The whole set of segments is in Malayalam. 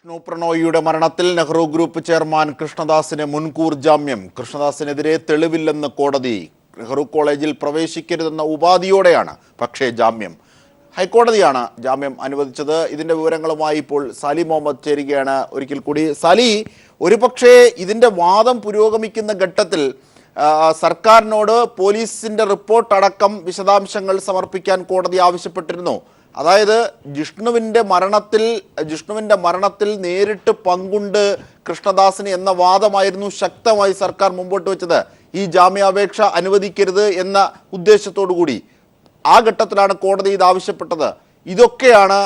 വിഷ്ണു പ്രണോയിയുടെ മരണത്തിൽ നെഹ്റു ഗ്രൂപ്പ് ചെയർമാൻ കൃഷ്ണദാസിന് മുൻകൂർ ജാമ്യം. കൃഷ്ണദാസിനെതിരെ തെളിവില്ലെന്ന് കോടതി. നെഹ്റു കോളേജിൽ പ്രവേശിക്കരുതെന്ന ഉപാധിയോടെയാണ് പക്ഷേ ജാമ്യം. ഹൈക്കോടതിയാണ് ജാമ്യം അനുവദിച്ചത്. ഇതിന്റെ വിവരങ്ങളുമായി ഇപ്പോൾ സാലി മുഹമ്മദ് ചേരുകയാണ്. ഒരിക്കൽ കൂടി സാലി, ഒരുപക്ഷേ ഇതിന്റെ വാദം പുരോഗമിക്കുന്ന ഘട്ടത്തിൽ സർക്കാരിനോട് പോലീസിന്റെ റിപ്പോർട്ട് അടക്കം വിശദാംശങ്ങൾ സമർപ്പിക്കാൻ കോടതി ആവശ്യപ്പെട്ടിരുന്നു. അതായത് ജിഷ്ണുവിൻ്റെ മരണത്തിൽ നേരിട്ട് പങ്കുണ്ട് കൃഷ്ണദാസിന് എന്ന വാദമായിരുന്നു ശക്തമായി സർക്കാർ മുമ്പോട്ട് വെച്ചത്. ഈ ജാമ്യാപേക്ഷ അനുവദിക്കരുത് എന്ന ഉദ്ദേശത്തോടു കൂടി ആ ഘട്ടത്തിലാണ് കോടതി ഇത് ആവശ്യപ്പെട്ടത്. ഇതൊക്കെയാണ്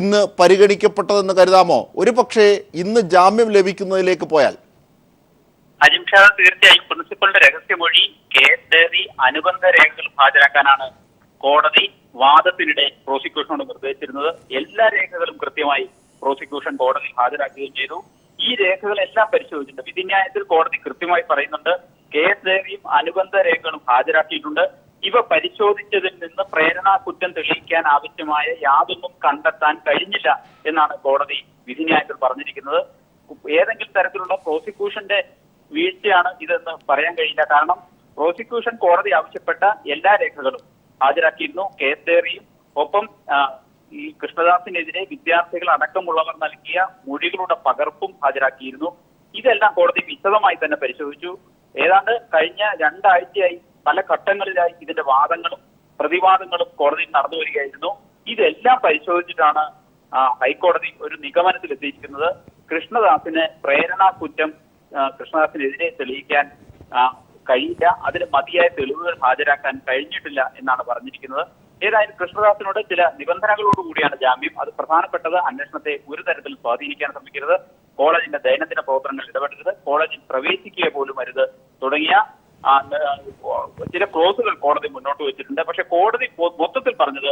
ഇന്ന് പരിഗണിക്കപ്പെട്ടതെന്ന് കരുതാമോ? ഒരു പക്ഷേ ഇന്ന് ജാമ്യം ലഭിക്കുന്നതിലേക്ക് പോയാൽ തീർച്ചയായും പ്രിൻസിപ്പലിന്റെ രഹസ്യമൊഴി, കേസ് ഡയറി, അനുബന്ധ രേഖകൾ ഹാജരാക്കാനാണ് കോടതി വാദത്തിനിടെ പ്രോസിക്യൂഷനോട് നിർദ്ദേശിച്ചിരുന്നത്. എല്ലാ രേഖകളും കൃത്യമായി പ്രോസിക്യൂഷൻ കോടതി ഹാജരാക്കുകയും ചെയ്തു. ഈ രേഖകളെല്ലാം പരിശോധിച്ചിട്ടുണ്ട്. വിധിന്യായത്തിൽ കോടതി കൃത്യമായി പറയുന്നുണ്ട് കേസ് ഡയറിയും അനുബന്ധ രേഖകളും ഹാജരാക്കിയിട്ടുണ്ട്. ഇവ പരിശോധിച്ചതിൽ നിന്ന് പ്രേരണാ കുറ്റം തെളിയിക്കാൻ ആവശ്യമായ യാതൊന്നും കണ്ടെത്താൻ കഴിഞ്ഞില്ല എന്നാണ് കോടതി വിധിന്യായത്തിൽ പറഞ്ഞിരിക്കുന്നത്. ഏതെങ്കിലും തരത്തിലുള്ള പ്രോസിക്യൂഷന്റെ വീഴ്ചയാണ് ഇതെന്ന് പറയാൻ കഴിയില്ല. കാരണം പ്രോസിക്യൂഷൻ കോടതി ആവശ്യപ്പെട്ട എല്ലാ രേഖകളും ഹാജരാക്കിയിരുന്നു. കേസ് ഡയറിയും ഒപ്പം ഈ കൃഷ്ണദാസിനെതിരെ വിദ്യാർത്ഥികൾ അടക്കമുള്ളവർ നൽകിയ മൊഴികളുടെ പകർപ്പും ഹാജരാക്കിയിരുന്നു. ഇതെല്ലാം കോടതി വിശദമായി തന്നെ പരിശോധിച്ചു. ഏതാണ്ട് കഴിഞ്ഞ 2 ആഴ്ചയായി പല ഘട്ടങ്ങളിലായി ഇതിന്റെ വാദങ്ങളും പ്രതിവാദങ്ങളും കോടതിയിൽ നടന്നു വരികയായിരുന്നു. ഇതെല്ലാം പരിശോധിച്ചിട്ടാണ് ഹൈക്കോടതി ഒരു നിഗമനത്തിൽ എത്തിയിരിക്കുന്നത്. കൃഷ്ണദാസിന് പ്രേരണാ കുറ്റം കൃഷ്ണദാസിനെതിരെ തെളിയിക്കാൻ കഴിയില്ല, അതിന് മതിയായ തെളിവുകൾ ഹാജരാക്കാൻ കഴിഞ്ഞിട്ടില്ല എന്നാണ് പറഞ്ഞിരിക്കുന്നത്. ഏതായാലും കൃഷ്ണദാസിനോട് ചില നിബന്ധനകളോടുകൂടിയാണ് ജാമ്യം. അത് പ്രധാനപ്പെട്ടത് അന്വേഷണത്തെ ഒരു തരത്തിൽ സ്വാധീനിക്കാൻ ശ്രമിക്കരുത്, കോളേജിന്റെ ദൈനംദിന പ്രവർത്തനങ്ങൾ ഇടപെടരുത്, കോളേജിൽ പ്രവേശിക്കുക പോലും അരുത് തുടങ്ങിയ ചില ക്ലോസുകൾ കോടതി മുന്നോട്ട് വെച്ചിട്ടുണ്ട്. പക്ഷെ കോടതി മൊത്തത്തിൽ പറഞ്ഞത്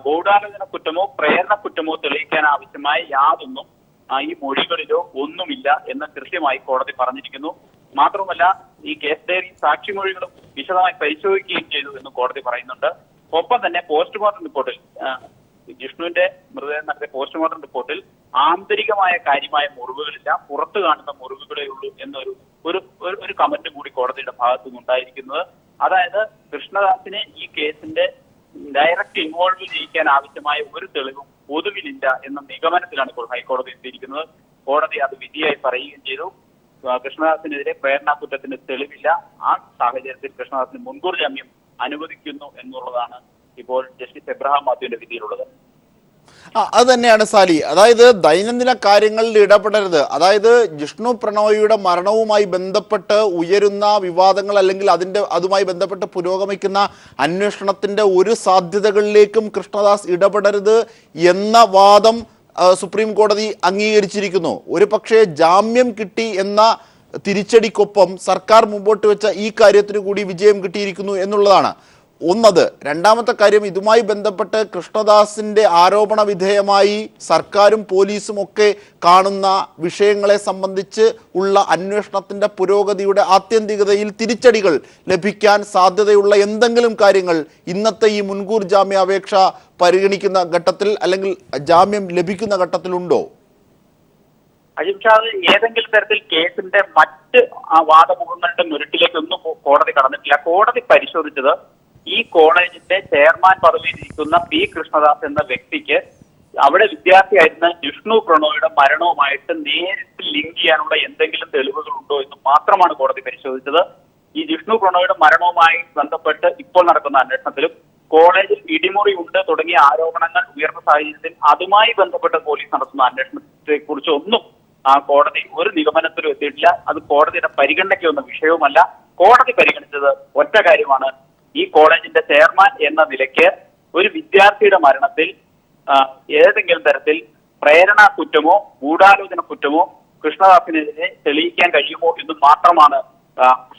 ഗൂഢാലോചന കുറ്റമോ പ്രേരണ കുറ്റമോ തെളിയിക്കാൻ ആവശ്യമായ യാതൊന്നും ഈ മൊഴികളിലോ ഒന്നുമില്ല എന്ന് കൃത്യമായി കോടതി പറഞ്ഞിരിക്കുന്നു. മാത്രമല്ല ഈ കേസ് ഡയറി സാക്ഷിമൊഴികളും വിശദമായി പരിശോധിക്കുകയും ചെയ്തു എന്ന് കോടതി പറയുന്നുണ്ട്. ഒപ്പം തന്നെ പോസ്റ്റ്മോർട്ടം റിപ്പോർട്ടിൽ ജിഷ്ണുവിന്റെ മൃതദേഹം നടത്തിയ പോസ്റ്റ്മോർട്ടം റിപ്പോർട്ടിൽ ആന്തരികമായ കാര്യമായ മുറിവുകളില്ല, പുറത്തു കാണുന്ന മുറിവുകളേ ഉള്ളൂ എന്നൊരു ഒരു കമന്റ് കൂടി കോടതിയുടെ ഭാഗത്തു നിന്നുണ്ടായിരിക്കുന്നത്. അതായത് കൃഷ്ണദാസിനെ ഈ കേസിന്റെ ഡയറക്റ്റ് ഇൻവോൾവ് ചെയ്യിക്കാൻ ആവശ്യമായ ഒരു തെളിവും പൊതുവിലില്ല എന്ന നിഗമനത്തിലാണ് ഇപ്പോൾ ഹൈക്കോടതി എത്തിയിരിക്കുന്നത്. കോടതി അത് വിധിയായി പറയുകയും ചെയ്തു. കൃഷ്ണദാസിനെതിരെ പ്രേരണാ കുറ്റത്തിന് തെളിവില്ല. ആ സാഹചര്യത്തിൽ കൃഷ്ണദാസിന് മുൻകൂർ ജാമ്യം അനുവദിക്കുന്നു എന്നുള്ളതാണ് ഇപ്പോൾ ജസ്റ്റിസ് എബ്രഹാം മാത്യുവിന്റെ വിധിയിലുള്ളത്. അത് തന്നെയാണ് സാലി. അതായത് ദൈനംദിന കാര്യങ്ങളിൽ ഇടപെടരുത്. അതായത് ജിഷ്ണു പ്രണോയിയുടെ മരണവുമായി ബന്ധപ്പെട്ട് ഉയരുന്ന വിവാദങ്ങൾ അല്ലെങ്കിൽ അതുമായി ബന്ധപ്പെട്ട് പുരോഗമിക്കുന്ന അന്വേഷണത്തിന്റെ ഒരു സാധ്യതകളിലേക്കും കൃഷ്ണദാസ് ഇടപെടരുത് എന്ന വാദം സുപ്രീം കോടതി അംഗീകരിച്ചിരിക്കുന്നു. ഒരു പക്ഷേ ജാമ്യം കിട്ടി എന്ന തിരിച്ചടിക്കൊപ്പം സർക്കാർ മുമ്പോട്ട് വെച്ച ഈ കാര്യത്തിന് കൂടി വിജയം കിട്ടിയിരിക്കുന്നു എന്നുള്ളതാണ് ഒന്നത്. രണ്ടാമത്തെ കാര്യം, ഇതുമായി ബന്ധപ്പെട്ട് കൃഷ്ണദാസിന്റെ ആരോപണ വിധേയമായി സർക്കാരും പോലീസും ഒക്കെ കാണുന്ന വിഷയങ്ങളെ സംബന്ധിച്ച് ഉള്ള അന്വേഷണത്തിന്റെ പുരോഗതിയുടെ ആത്യന്തികതയിൽ തിരിച്ചടികൾ ലഭിക്കാൻ സാധ്യതയുള്ള എന്തെങ്കിലും കാര്യങ്ങൾ ഇന്നത്തെ ഈ മുൻകൂർ ജാമ്യാപേക്ഷ പരിഗണിക്കുന്ന ഘട്ടത്തിൽ അല്ലെങ്കിൽ ജാമ്യം ലഭിക്കുന്ന ഘട്ടത്തിലുണ്ടോ? അജിംഷാദ്, ഏതെങ്കിലും തരത്തിൽ കേസിന്റെ മറ്റ് വാദമുഖങ്ങളുടെ മുരട്ടിലേക്കൊന്നും കോടതി കടന്നിട്ടില്ല. കോടതി പരിശോധിച്ചത് ഈ കോളേജിന്റെ ചെയർമാൻ പദവിയിൽ ഇരിക്കുന്ന പി കൃഷ്ണദാസ് എന്ന വ്യക്തിക്ക് അവിടെ വിദ്യാർത്ഥിയായിരുന്ന ജിഷ്ണു പ്രണോയുടെ മരണവുമായിട്ട് നേരിട്ട് ലിങ്ക് ചെയ്യാനുള്ള എന്തെങ്കിലും തെളിവുകൾ ഉണ്ടോ എന്ന് മാത്രമാണ് കോടതി പരിശോധിച്ചത്. ഈ ജിഷ്ണു പ്രണോയുടെ മരണവുമായി ബന്ധപ്പെട്ട് ഇപ്പോൾ നടക്കുന്ന അന്വേഷണത്തിലും കോളേജിൽ ഇടിമുറി ഉണ്ട് തുടങ്ങിയ ആരോപണങ്ങൾ ഉയർന്ന സാഹചര്യത്തിൽ അതുമായി ബന്ധപ്പെട്ട് പോലീസ് നടത്തുന്ന അന്വേഷണത്തെ കുറിച്ച് ഒന്നും കോടതി ഒരു നിഗമനത്തിലും എത്തിയിട്ടില്ല. അത് കോടതിയുടെ പരിഗണനയ്ക്ക് വന്ന വിഷയവുമല്ല. കോടതി പരിഗണിച്ചത് ഒറ്റ കാര്യമാണ്, ഈ കോളേജിന്റെ ചെയർമാൻ എന്ന നിലയ്ക്ക് ഒരു വിദ്യാർത്ഥിയുടെ മരണത്തിൽ ഏതെങ്കിലും തരത്തിൽ പ്രേരണാ കുറ്റമോ ഗൂഢാലോചന കുറ്റമോ കൃഷ്ണദാസിനെതിരെ തെളിയിക്കാൻ കഴിയുമോ എന്ന് മാത്രമാണ്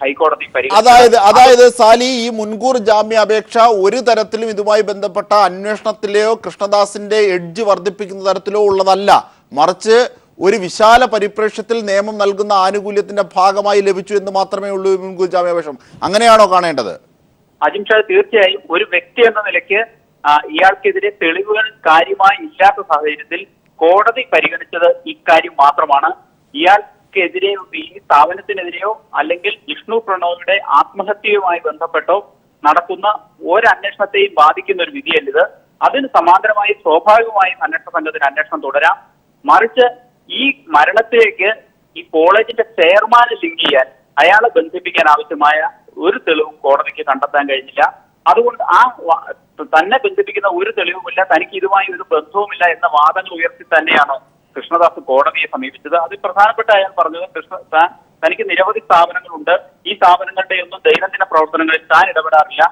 ഹൈക്കോടതി പരിഗണിച്ചത്. അതായത് സാലി, ഈ മുൻകൂർ ജാമ്യാപേക്ഷ ഒരു തരത്തിലും ഇതുമായി ബന്ധപ്പെട്ട അന്വേഷണത്തിലെയോ കൃഷ്ണദാസിന്റെ എഡ്ജ് വർദ്ധിപ്പിക്കുന്ന തരത്തിലോ ഉള്ളതല്ല, മറിച്ച് ഒരു വിശാല പരിപ്രേക്ഷ്യത്തിൽ നിയമം നൽകുന്ന ആനുകൂല്യത്തിന്റെ ഭാഗമായി ലഭിച്ചു എന്ന് മാത്രമേ ഉള്ളൂ മുൻകൂർ ജാമ്യാപേക്ഷ. അങ്ങനെയാണോ കാണേണ്ടത്? അജിംഷാദ്, തീർച്ചയായും ഒരു വ്യക്തി എന്ന നിലയ്ക്ക് ഇയാൾക്കെതിരെ തെളിവുകൾ കാര്യമായി ഇല്ലാത്ത സാഹചര്യത്തിൽ കോടതി പരിഗണിച്ചത് ഇക്കാര്യം മാത്രമാണ്. ഇയാൾക്കെതിരെയോ ഈ സ്ഥാപനത്തിനെതിരെയോ അല്ലെങ്കിൽ ജിഷ്ണു പ്രണോയുടെ ആത്മഹത്യയുമായി ബന്ധപ്പെട്ടോ നടക്കുന്ന ഒരന്വേഷണത്തെയും ബാധിക്കുന്ന ഒരു വിധിയല്ലിത്. അതിന് സമാന്തരമായി സ്വാഭാവികമായും അന്വേഷണ സംഘത്തിന് അന്വേഷണം തുടരാം. മറിച്ച് ഈ മരണത്തിലേക്ക് ഈ കോളേജിന്റെ ചെയർമാനെ ലിങ്ക് ചെയ്യാൻ, അയാളെ ബന്ധിപ്പിക്കാൻ ആവശ്യമായ ഒരു തെളിവും കോടതിക്ക് കണ്ടെത്താൻ കഴിഞ്ഞില്ല. അതുകൊണ്ട് തന്നെ ബന്ധിപ്പിക്കുന്ന ഒരു തെളിവുമില്ല, തനിക്ക് ഇതുമായി ഒരു ബന്ധവുമില്ല എന്ന വാദങ്ങൾ ഉയർത്തി തന്നെയാണ് കൃഷ്ണദാസ് കോടതിയെ സമീപിച്ചത്. അതിൽ പ്രധാനപ്പെട്ട അയാൾ പറഞ്ഞത് തനിക്ക് നിരവധി സ്ഥാപനങ്ങളുണ്ട്, ഈ സ്ഥാപനങ്ങളുടെ ഒന്നും ദൈനംദിന പ്രവർത്തനങ്ങളിൽ താൻ ഇടപെടാറില്ല,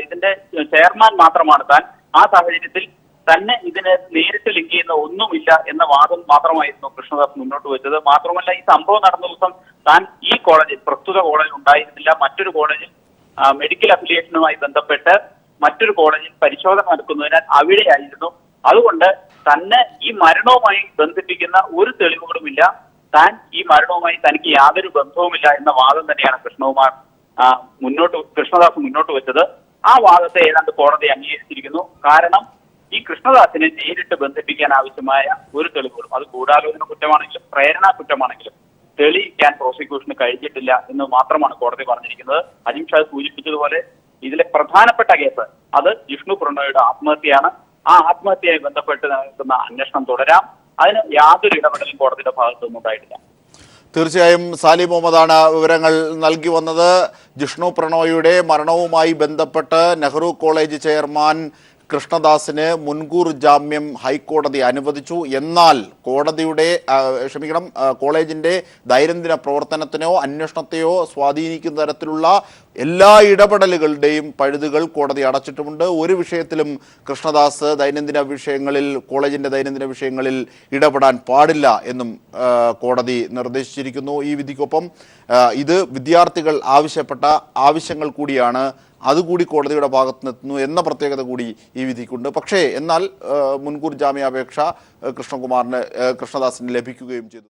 ഇതിന്റെ ചെയർമാൻ മാത്രമാണ് താൻ. ആ സാഹചര്യത്തിൽ തന്നെ ഇതിനെ നേരിട്ട് ലിങ്ക് ചെയ്യുന്ന ഒന്നുമില്ല എന്ന വാദം മാത്രമായിരുന്നു കൃഷ്ണദാസ് മുന്നോട്ട് വെച്ചത്. മാത്രമല്ല, ഈ സംഭവം നടന്ന ദിവസം താൻ ഈ കോളേജിൽ, പ്രസ്തുത കോളേജിൽ ഉണ്ടായിരുന്നില്ല. മറ്റൊരു കോളേജിൽ മെഡിക്കൽ അഫിലിയേഷനുമായി ബന്ധപ്പെട്ട് മറ്റൊരു കോളേജിൽ പരിശോധന നടക്കുന്നതിനാൽ അവിടെയായിരുന്നു. അതുകൊണ്ട് തന്നെ ഈ മരണവുമായി ബന്ധിപ്പിക്കുന്ന ഒരു തെളിവുകളുമില്ല, താൻ ഈ മരണവുമായി തനിക്ക് യാതൊരു ബന്ധവുമില്ല എന്ന വാദം തന്നെയാണ് കൃഷ്ണദാസ് മുന്നോട്ട് വെച്ചത്. ആ വാദത്തെ ഏതാണ്ട് കോടതി അംഗീകരിച്ചിരിക്കുന്നു. കാരണം ഈ കൃഷ്ണദാസിനെ നേരിട്ട് ബന്ധിപ്പിക്കാൻ ആവശ്യമായ ഒരു തെളിവുകളും, അത് ഗൂഢാലോചന കുറ്റമാണെങ്കിലും പ്രേരണാ കുറ്റമാണെങ്കിലും തെളിയിക്കാൻ പ്രോസിക്യൂഷന് കഴിഞ്ഞിട്ടില്ല എന്ന് മാത്രമാണ് കോടതി പറഞ്ഞിരിക്കുന്നത്. അജിം ഷാ സൂചിപ്പിച്ചതുപോലെ ഇതിലെ പ്രധാനപ്പെട്ട കേസ് അത് ജിഷ്ണു പ്രണോയുടെ ആത്മഹത്യയാണ്. ആ ആത്മഹത്യയുമായി ബന്ധപ്പെട്ട് നടക്കുന്ന അന്വേഷണം തുടരാം. അതിന് യാതൊരു ഇടപെടലും കോടതിയുടെ ഭാഗത്തുനിന്നും ഉണ്ടായിട്ടില്ല. തീർച്ചയായും സാലി മുഹമ്മദാണ് വിവരങ്ങൾ നൽകി വന്നത്. ജിഷ്ണു പ്രണോയുടെ മരണവുമായി ബന്ധപ്പെട്ട് നെഹ്റു കോളേജ് ചെയർമാൻ കൃഷ്ണദാസിന് മുൻകൂർ ജാമ്യം ഹൈക്കോടതി അനുവദിച്ചു. എന്നാൽ കോളേജിന്റെ ദൈനംദിന പ്രവർത്തനത്തിനോ അന്വേഷണത്തെയോ സ്വാധീനിക്കുന്ന തരത്തിലുള്ള എല്ലാ ഇടപെടലുകളുടെയും പഴുതുകൾ കോടതി അടച്ചിട്ടുമുണ്ട്. ഒരു വിഷയത്തിലും കൃഷ്ണദാസ് കോളേജിന്റെ ദൈനംദിന വിഷയങ്ങളിൽ ഇടപെടാൻ പാടില്ല എന്നും കോടതി നിർദ്ദേശിച്ചിരിക്കുന്നു. ഈ വിധിക്കൊപ്പം ഇത് വിദ്യാർത്ഥികൾ ആവശ്യപ്പെട്ട ആവശ്യങ്ങൾ കൂടിയാണ്, അതുകൂടി കോടതിയുടെ ഭാഗത്ത് നിന്നെത്തുന്നു എന്ന പ്രത്യേകത കൂടി ഈ വിധിക്കുണ്ട്. പക്ഷേ എന്നാൽ മുൻകൂർ ജാമ്യാപേക്ഷ കൃഷ്ണദാസിന് ലഭിക്കുകയും ചെയ്തു.